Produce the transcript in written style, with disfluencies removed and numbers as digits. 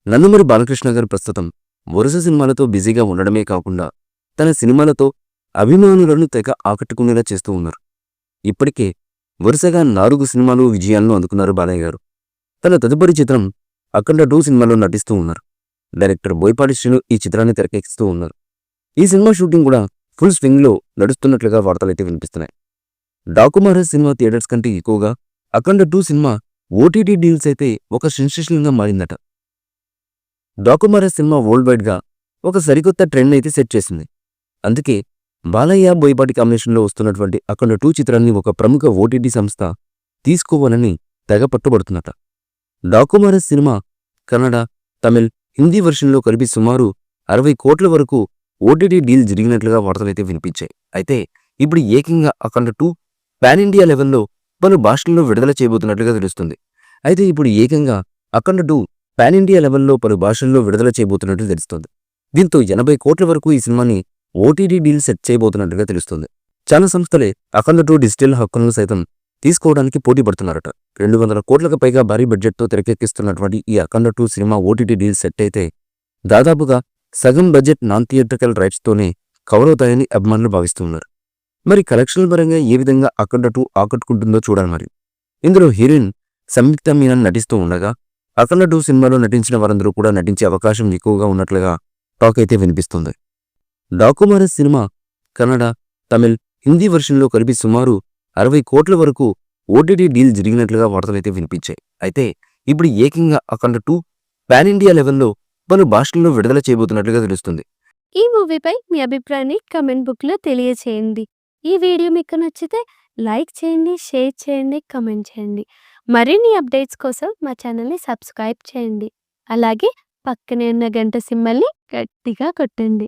నందమూరి బాలకృష్ణ గారు ప్రస్తుతం వరుస సినిమాలతో బిజీగా ఉండడమే కాకుండా తన సినిమాలతో అభిమానులను తెగ ఆకట్టుకునేలా చేస్తూ ఉన్నారు. ఇప్పటికే వరుసగా 4 సినిమాలు విజయాలను అందుకున్నారు బాలయ్య గారు. తన తదుపరి చిత్రం అఖండ 2 సినిమాలో నటిస్తూ ఉన్నారు. డైరెక్టర్ బోయపాటి శ్రీను ఈ చిత్రాన్ని తెరకెక్కిస్తూ ఉన్నారు. ఈ సినిమా షూటింగ్ కూడా ఫుల్ స్వింగ్లో నడుస్తున్నట్లుగా వార్తలైతే వినిపిస్తున్నాయి. డాకుమారస్ సినిమా థియేటర్స్ కంటే ఎక్కువగా అఖండ 2 సినిమా ఓటీటీ డీల్స్ అయితే ఒక సెన్సేషన్గా మారిందట. డాకుమారస్ సినిమా వరల్డ్ వైడ్గా ఒక సరికొత్త ట్రెండ్ అయితే సెట్ చేసింది. అందుకే బాలయ్య బోయపాటి కాంబినేషన్లో వస్తున్నటువంటి అఖండ 2 చిత్రాన్ని ఒక ప్రముఖ ఓటీటీ సంస్థ తీసుకోవాలని తెగ పట్టుబడుతున్నట. డాకుమారస్ సినిమా కన్నడ, తమిళ్, హిందీ వెర్షన్లో కలిపి సుమారు 60 కోట్ల వరకు ఓటీటీ డీల్ జరిగినట్లుగా వార్తలైతే వినిపించాయి. అయితే ఇప్పుడు ఏకంగా అఖండ 2 పాన్ ఇండియా లెవెల్లో పలు భాషల్లో విడుదల చేయబోతున్నట్లుగా తెలుస్తుంది. అయితే ఇప్పుడు ఏకంగా అఖండ 2 పాన్ ఇండియా లెవెల్లో పలు భాషల్లో విడుదల చేయబోతున్నట్లు తెలుస్తుంది. దీంతో 80 కోట్ల వరకు ఈ సినిమాని ఓటీటీ డీల్ సెట్ చేయబోతున్నట్లుగా తెలుస్తుంది. చాలా సంస్థలే అఖండ 2 డిజిటల్ హక్కులను సైతం తీసుకోవడానికి పోటీ పడుతున్నారట. 200 కోట్లకు పైగా భారీ బడ్జెట్తో తెరకెక్కిస్తున్నటువంటి ఈ అఖండ 2 సినిమా ఓటీటీ డీల్ సెట్ అయితే దాదాపుగా సగం బడ్జెట్ నాన్ థియేట్రికల్ రైట్స్తోనే కవర్ అవుతాయని అభిమానులు భావిస్తున్నారు. మరి కలెక్షన్ల పరంగా ఏ విధంగా అఖండ 2 ఆకట్టుకుంటుందో చూడాలి. మరి ఇందులో హీరోయిన్ సంయుక్త మీనన్ నటిస్తూ ఉండగా అఖండ 2 సినిమాలో నటించిన వారందరూ కూడా నటించే అవకాశం ఎక్కువగా ఉన్నట్లుగా టాక్ అయితే వినిపిస్తుంది. డాకుమారస్ సినిమా కన్నడ, తమిళ్, హిందీ వెర్షన్లో కలిపి సుమారు 60 కోట్ల వరకు ఓటీటీ డీల్ జరిగినట్లుగా వార్తలైతే వినిపించాయి. అయితే ఇప్పుడు ఏకంగా అఖండ 2 పాన్ ఇండియా లెవెల్లో పలు భాషల్లో విడుదల చేయబోతున్నట్లుగా తెలుస్తుంది. ఈ మూవీపై మీ అభిప్రాయాన్ని కమెంట్ బుక్లో తెలియచేయండి. ఈ వీడియో మీకు నచ్చితే లైక్ చేయండి, షేర్ చేయండి, కమెంట్ చేయండి. మరిన్ని అప్డేట్స్ కోసం మా ఛానల్ని సబ్స్క్రైబ్ చేయండి. అలాగే పక్కనే ఉన్న గంట సింబల్ని గట్టిగా కొట్టండి.